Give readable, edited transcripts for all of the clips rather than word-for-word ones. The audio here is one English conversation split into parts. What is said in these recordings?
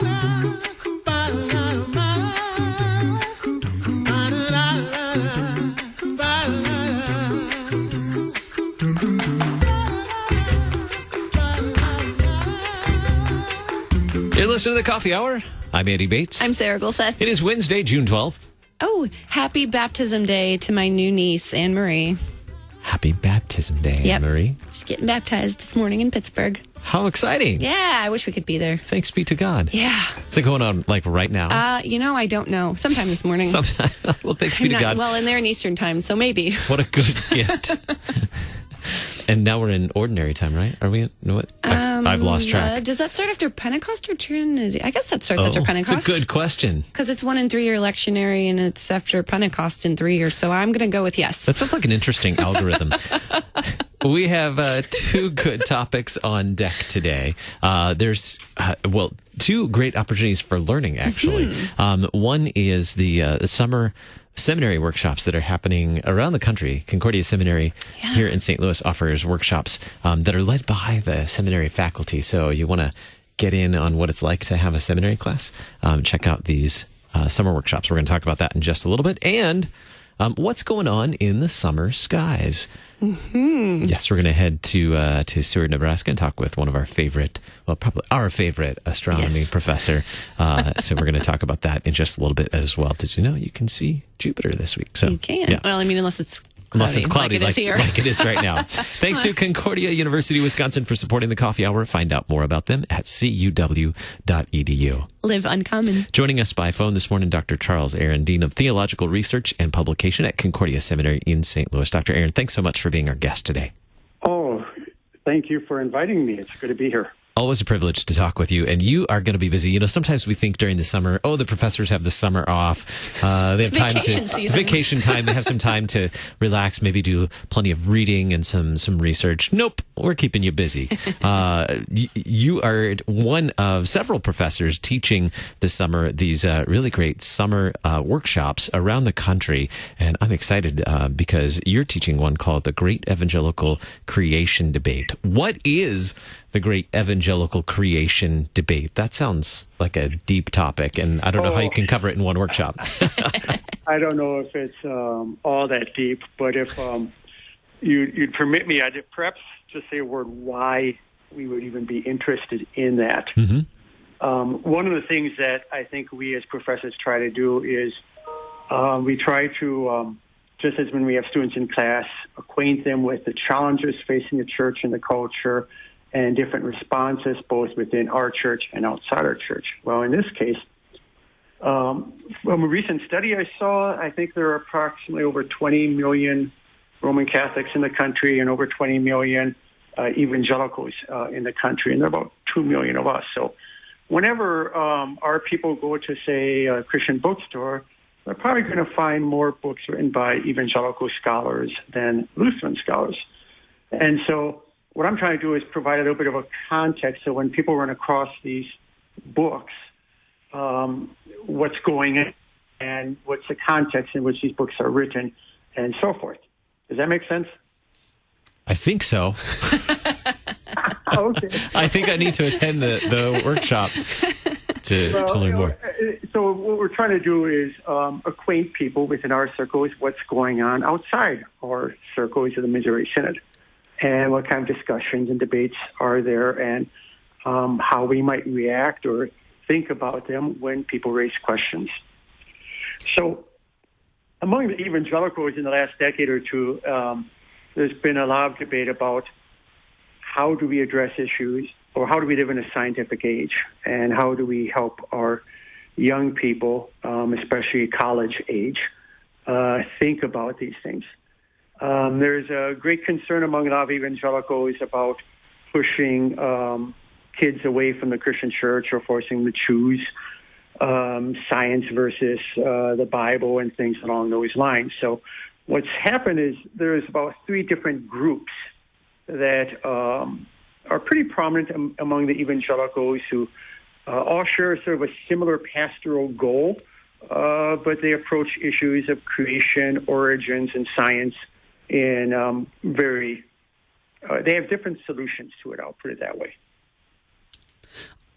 You're listening to the Coffee Hour. I'm Andy Bates. I'm Sarah Gulseth. It is Wednesday, June 12th. Oh, happy baptism day to my new niece, Anne Marie. Happy baptism day, Yep. Anne Marie. She's getting baptized this morning in Pittsburgh. How exciting. Yeah, I wish we could be there. Thanks be to God. Yeah. Is it going on like right now? I don't know. Sometime this morning. Sometime. Well, thanks be to God. Well, and they're in Eastern time, so maybe. What a good gift. And now we're in ordinary time, right? Are we? What? I've lost track. Does that start after Pentecost or Trinity? I guess that starts after Pentecost. That's a good question. Because it's 1 and 3 year lectionary, and it's after Pentecost in 3 years. So I'm going to go with yes. That sounds like an interesting algorithm. We have two good topics on deck today. There's, two great opportunities for learning, actually. One is the Summer Seminary Workshops that are happening around the country. Concordia Seminary here in St. Louis offers workshops that are led by the seminary faculty. So you want to get in on what it's like to have a seminary class, check out these summer workshops. We're going to talk about that in just a little bit. And what's going on in the summer skies? Mm-hmm. Yes, we're going to head to Seward, Nebraska, and talk with one of our favorite, probably our favorite astronomy professor. So we're going to talk about that in just a little bit as well. Did you know you can see Jupiter this week? So you can. Yeah. Well, I mean, unless it's cloudy like it is right now. Thanks to Concordia University, Wisconsin for supporting the Coffee Hour. Find out more about them at cul.edu. Live uncommon. Joining us by phone this morning, Dr. Charles Arand, Dean of Theological Research and Publication at Concordia Seminary in St. Louis. Dr. Arand, thanks so much for being our guest today. Oh, thank you for inviting me. It's good to be here. Always a privilege to talk with you, and you are going to be busy. You know, sometimes we think during the summer, the professors have the summer off. They have time vacation time. They have some time to relax, maybe do plenty of reading and some research. Nope, we're keeping you busy. You are one of several professors teaching this summer these really great summer workshops around the country, and I'm excited because you're teaching one called the Great Evangelical Creation Debate. What is the Great Evangelical Creation Debate? That sounds like a deep topic, and I don't know how you can cover it in one workshop. I don't know if it's all that deep, but if you'd permit me, I'd perhaps just say a word why we would even be interested in that. Mm-hmm. One of the things that I think we as professors try to do is we try to, just as when we have students in class, acquaint them with the challenges facing the church and the culture, and different responses both within our church and outside our church. Well, in this case, from a recent study I saw, I think there are approximately over 20 million Roman Catholics in the country and over 20 million evangelicals in the country, and there are about 2 million of us. So whenever our people go to, say, a Christian bookstore, they're probably going to find more books written by evangelical scholars than Lutheran scholars. And so what I'm trying to do is provide a little bit of a context so when people run across these books, what's going on and what's the context in which these books are written and so forth. Does that make sense? I think so. Okay. I think I need to attend the workshop to learn more. So what we're trying to do is acquaint people within our circles what's going on outside our circles of the Missouri Synod, and what kind of discussions and debates are there, and how we might react or think about them when people raise questions. So among the evangelicals in the last decade or two, there's been a lot of debate about how do we address issues, or how do we live in a scientific age, and how do we help our young people, especially college age, think about these things. There's a great concern among a lot of evangelicals about pushing kids away from the Christian church or forcing them to choose science versus the Bible and things along those lines. So what's happened is there's about 3 different groups that are pretty prominent among the evangelicals who all share sort of a similar pastoral goal, but they approach issues of creation, origins, and science in they have different solutions to it. I'll put it that way.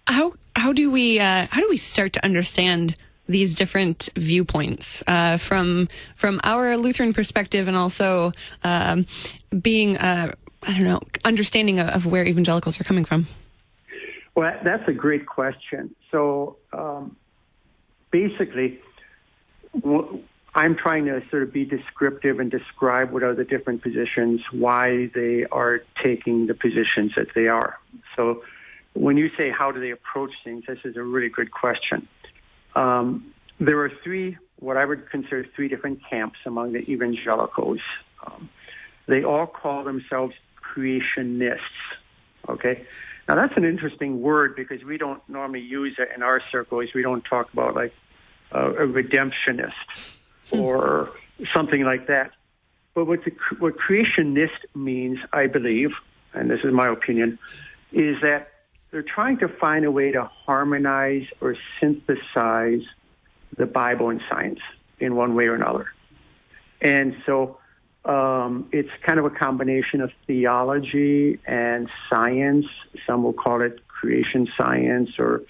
How how do we start to understand these different viewpoints from our Lutheran perspective, and also being understanding of where evangelicals are coming from? Well, that's a great question. So basically, I'm trying to sort of be descriptive and describe what are the different positions, why they are taking the positions that they are. So when you say how do they approach things, this is a really good question. There are what I would consider three different camps among the evangelicals. They all call themselves creationists. Okay? Now that's an interesting word because we don't normally use it in our circles. We don't talk about like a redemptionist or something like that. But what creationist means, I believe, and this is my opinion, is that they're trying to find a way to harmonize or synthesize the Bible and science in one way or another. And so it's kind of a combination of theology and science. Some will call it creation science or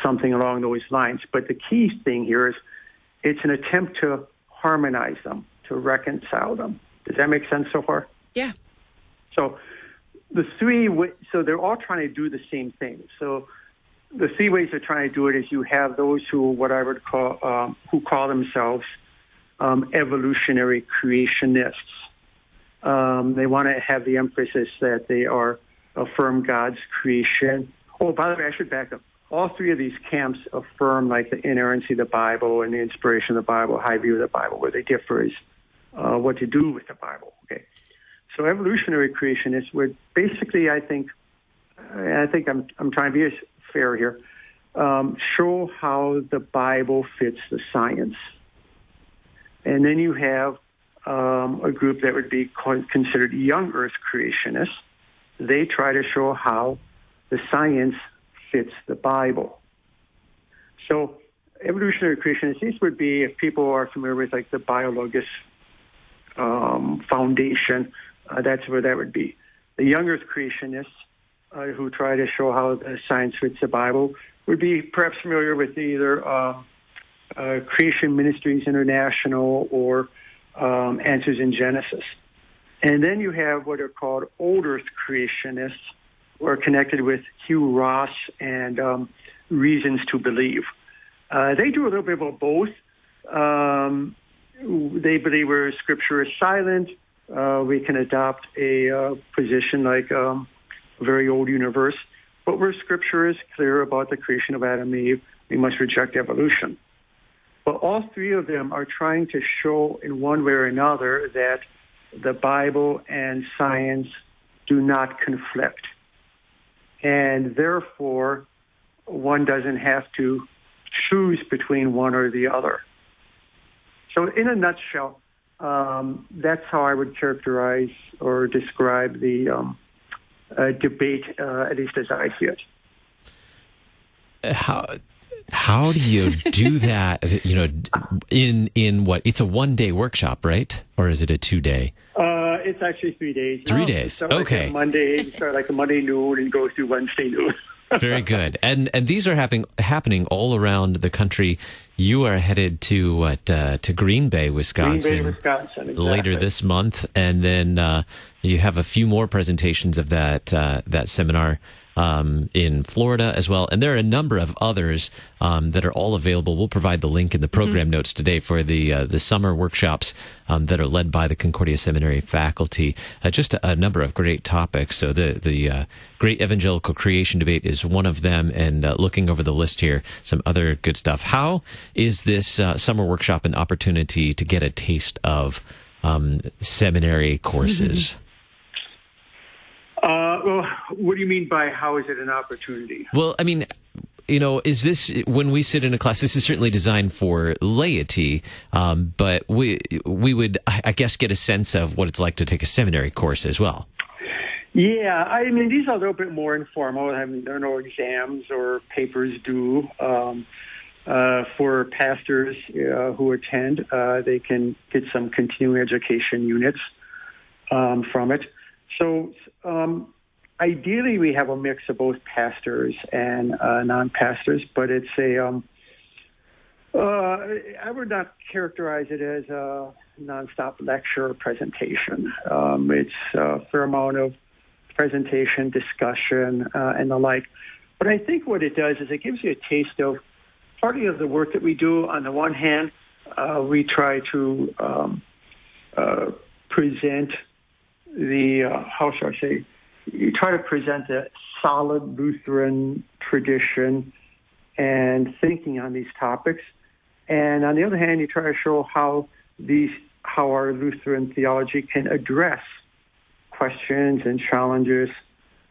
something along those lines. But the key thing here is it's an attempt to harmonize them, to reconcile them. Does that make sense so far? Yeah. So so they're all trying to do the same thing. So the three ways they're trying to do it is you have those who call themselves evolutionary creationists. They want to have the emphasis that they affirm God's creation. Oh, by the way, I should back up. All three of these camps affirm like the inerrancy of the Bible and the inspiration of the Bible, high view of the Bible. Where they differ is what to do with the Bible. Okay, so evolutionary creationists would basically, I think I'm trying to be fair here, show how the Bible fits the science, and then you have a group that would be considered young Earth creationists. They try to show how the science fits the Bible. So evolutionary creationists, these would be, if people are familiar with like the Biologous Foundation, that's where that would be. The young Earth creationists who try to show how the science fits the Bible would be perhaps familiar with either Creation Ministries International or Answers in Genesis. And then you have what are called Old Earth creationists, who are connected with Hugh Ross and Reasons to Believe. They do a little bit of both. They believe where Scripture is silent, we can adopt a position like a very old universe. But where Scripture is clear about the creation of Adam and Eve, we must reject evolution. But all three of them are trying to show in one way or another that the Bible and science do not conflict. And therefore, one doesn't have to choose between one or the other. So in a nutshell, that's how I would characterize or describe the debate, at least as I see it. How do you do that? You know, in what? It's a 1-day workshop, right? Or is it a 2-day? It's actually 3 days. 3 days. Okay. Like Monday, start like a Monday noon and go through Wednesday noon. Very good. And these are happening all around the country. You are headed to Green Bay, Wisconsin, exactly. Later this month, and then you have a few more presentations of that seminar in Florida as well. And there are a number of others that are all available. We'll provide the link in the program notes today for the summer workshops that are led by the Concordia Seminary faculty. Just a number of great topics. So the Great Evangelical Creation Debate is one of them. And looking over the list here, some other good stuff. How is this summer workshop an opportunity to get a taste of seminary courses? Well, what do you mean by how is it an opportunity? Well, I mean, you know, is this, when we sit in a class, this is certainly designed for laity, but we would, I guess, get a sense of what it's like to take a seminary course as well. Yeah, I mean, these are a little bit more informal. I mean, there are no exams or papers due. For pastors who attend, they can get some continuing education units from it. So ideally, we have a mix of both pastors and non-pastors, but it's I would not characterize it as a nonstop lecture or presentation. It's a fair amount of presentation, discussion, and the like. But I think what it does is it gives you a taste of partly of the work that we do. On the one hand, we try to present how shall I say, you try to present a solid Lutheran tradition and thinking on these topics. And on the other hand, you try to show how our Lutheran theology can address questions and challenges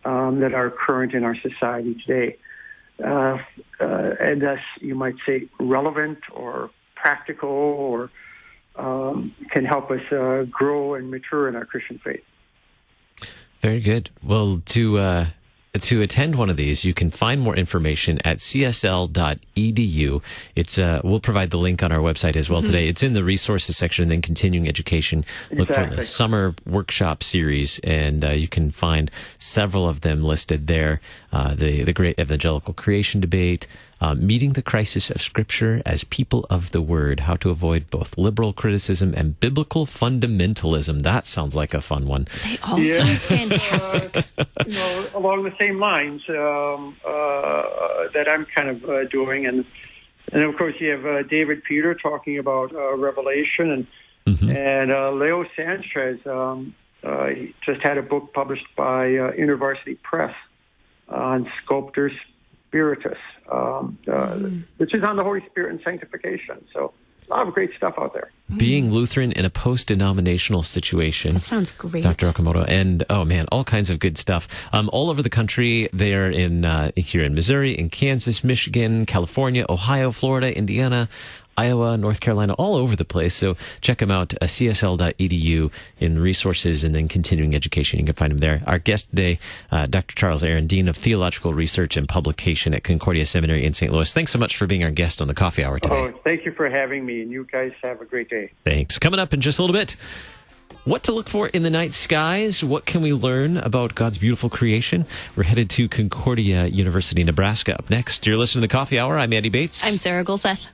that are current in our society today. And thus, you might say, relevant or practical, or can help us grow and mature in our Christian faith. Very good. Well, to attend one of these, you can find more information at csl.edu. We'll provide the link on our website as well today. It's in the resources section, and then continuing education. Look for the Summer Workshop series, and you can find several of them listed there. The Great Evangelical Creation Debate, Meeting the Crisis of Scripture as People of the Word, How to Avoid Both Liberal Criticism and Biblical Fundamentalism. That sounds like a fun one. They all sound fantastic. Along the same lines that I'm kind of doing. And of course, you have David Peter talking about Revelation, and Leo Sanchez he just had a book published by InterVarsity Press on Sculptor Spiritus, which is on the Holy Spirit and sanctification. So a lot of great stuff out there. Being Lutheran in a post-denominational situation. That sounds great. Dr. Okamoto. And, oh man, all kinds of good stuff. All over the country. They are here in Missouri, in Kansas, Michigan, California, Ohio, Florida, Indiana, Iowa, North Carolina, all over the place. So check them out, csl.edu in resources and then continuing education. You can find them there. Our guest today, Dr. Charles Arand, Dean of Theological Research and Publication at Concordia Seminary in St. Louis. Thanks so much for being our guest on the Coffee Hour today. Oh, thank you for having me, and you guys have a great day. Thanks. Coming up in just a little bit, what to look for in the night skies? What can we learn about God's beautiful creation? We're headed to Concordia University, Nebraska. Up next, you're listening to the Coffee Hour. I'm Andy Bates. I'm Sarah Golseth.